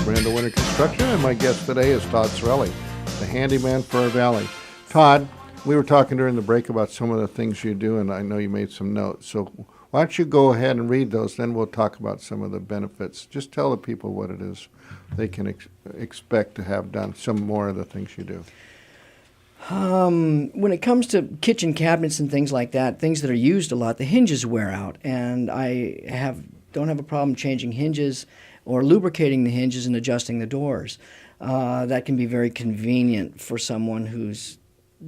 Randall Winter Construction, and my guest today is Todd Sorelli, the handyman for our valley. Todd, we were talking during the break about some of the things you do, and I know you made some notes. So why don't you go ahead and read those, then we'll talk about some of the benefits. Just tell the people what it is they can expect to have done, some more of the things you do. When it comes to kitchen cabinets and things like that, things that are used a lot, the hinges wear out, and I don't have a problem changing hinges or lubricating the hinges and adjusting the doors. That can be very convenient for someone whose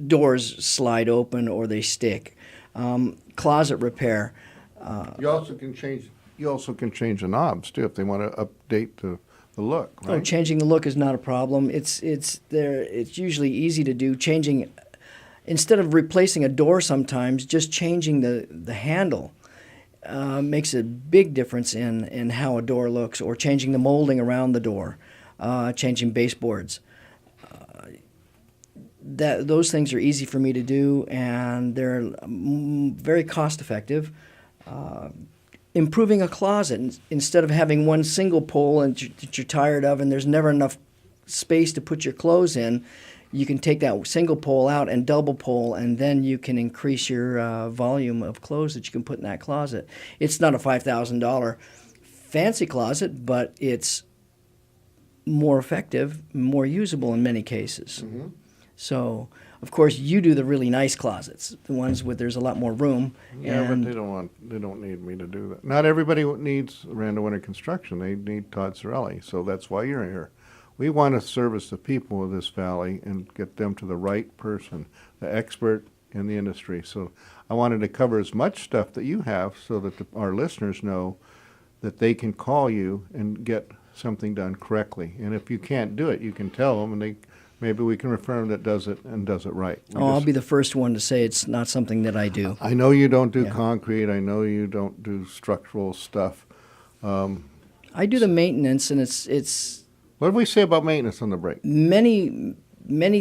doors slide open or they stick. Closet repair. You also can change the knobs too if they want to update the look. Right? Oh, changing the look is not a problem. It's usually easy to do. Changing, instead of replacing a door, sometimes just changing the handle makes a big difference in how a door looks, or changing the molding around the door, changing baseboards. Those things are easy for me to do, and they're very cost effective. Improving a closet, instead of having one single pole that you're tired of and there's never enough space to put your clothes in, you can take that single pole out and double pole, and then you can increase your volume of clothes that you can put in that closet. It's not a $5,000 fancy closet, but it's more effective, more usable in many cases. Mm-hmm. So, of course, you do the really nice closets, the ones where there's a lot more room. Yeah, but they don't need me to do that. Not everybody needs Randall Winter Construction. They need Todd Sorelli, so that's why you're here. We want to service the people of this valley and get them to the right person, the expert in the industry. So I wanted to cover as much stuff that you have so that our listeners know that they can call you and get something done correctly. And if you can't do it, you can tell them, and maybe we can refer them that does it and does it right. I'll be the first one to say it's not something that I do. I know you don't do concrete. I know you don't do structural stuff. I do the maintenance, and it's. What did we say about maintenance on the break? Many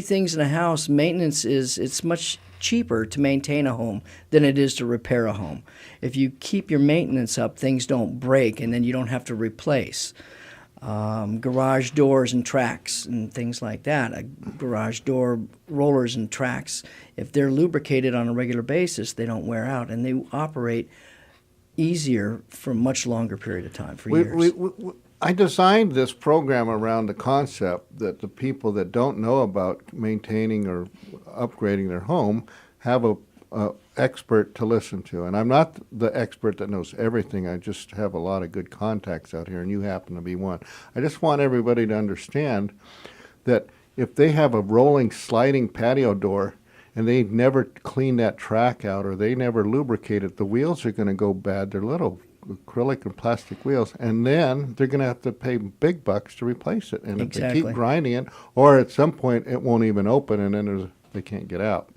things in a house, maintenance it's much cheaper to maintain a home than it is to repair a home. If you keep your maintenance up, things don't break, and then you don't have to replace. Garage doors and tracks and things like that. Garage door rollers and tracks, if they're lubricated on a regular basis, they don't wear out, and they operate easier for a much longer period of time, for years. I designed this program around the concept that the people that don't know about maintaining or upgrading their home have a expert to listen to. And I'm not the expert that knows everything. I just have a lot of good contacts out here, and you happen to be one. I just want everybody to understand that if they have a rolling, sliding patio door and they never clean that track out or they never lubricate it, the wheels are going to go bad. They're little acrylic and plastic wheels, and then they're going to have to pay big bucks to replace it. And exactly. If they keep grinding it, or at some point it won't even open, and then they can't get out.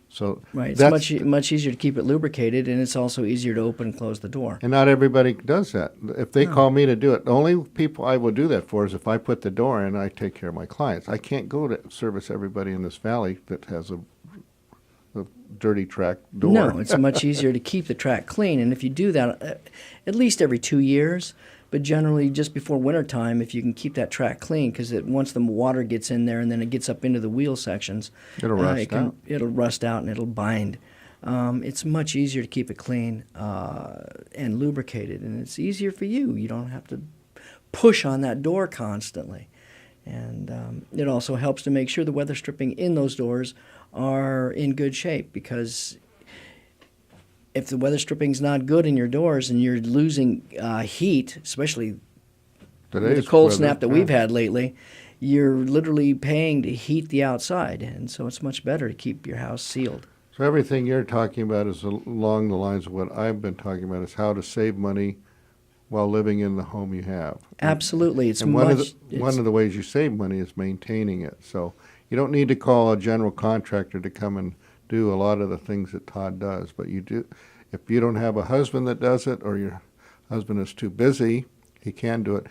So right, it's much easier to keep it lubricated, and it's also easier to open and close the door. And not everybody does that. If they call me to do it, the only people I will do that for is if I put the door in and I take care of my clients. I can't go to service everybody in this valley that has a dirty track door. No, it's much easier to keep the track clean, and if you do that at least every 2 years, but generally just before wintertime, if you can keep that track clean, because once the water gets in there and then it gets up into the wheel sections, it'll rust out. It'll rust out and it'll bind. It's much easier to keep it clean and lubricated, and it's easier for you. You don't have to push on that door constantly. And it also helps to make sure the weather stripping in those doors are in good shape, because if the weather stripping's not good in your doors and you're losing heat, especially with the cold snap that we've had lately, you're literally paying to heat the outside, and so it's much better to keep your house sealed. So everything you're talking about is along the lines of what I've been talking about, is how to save money while living in the home you have. Absolutely. One of the ways you save money is maintaining it. So you don't need to call a general contractor to come and do a lot of the things that Todd does, but you do. If you don't have a husband that does it, or your husband is too busy, he can do it.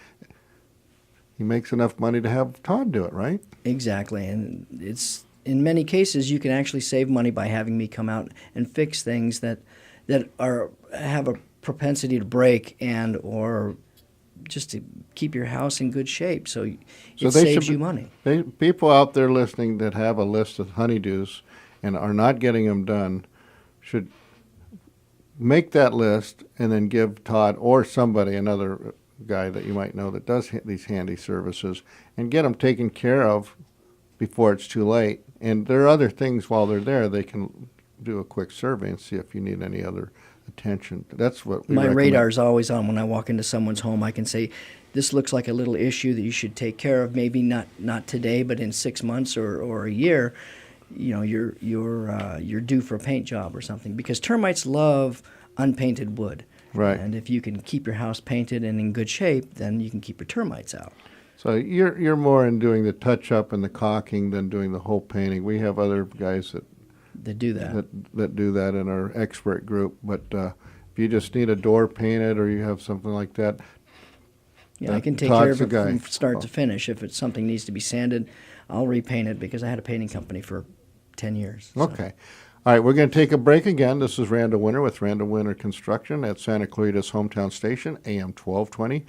He makes enough money to have Todd do it, right? Exactly, and it's in many cases you can actually save money by having me come out and fix things that have a propensity to break and or just to keep your house in good shape. So it So they saves should you be- money. People out there listening that have a list of honeydews and are not getting them done should make that list and then give Todd or somebody, another guy that you might know that does these handy services, and get them taken care of before it's too late. And there are other things while they're there. They can do a quick survey and see if you need any other attention. That's what we My recommend. radar's always on when I walk into someone's home. I can say, this looks like a little issue that you should take care of. Maybe not today, but in 6 months or a year, you know, you're due for a paint job or something. Because termites love unpainted wood. Right. And if you can keep your house painted and in good shape, then you can keep your termites out. So you're more in doing the touch-up and the caulking than doing the whole painting. We have other guys that They do that. that do that in our expert group. But if you just need a door painted or you have something like that, Yeah, I can take Todd's care of the it guy. from start to finish. If it's something needs to be sanded, I'll repaint it because I had a painting company for 10 years. So. okay. All right, we're going to take a break again. This is Randall Winter with Randall Winter Construction at Santa Clarita's Hometown Station, AM 1220.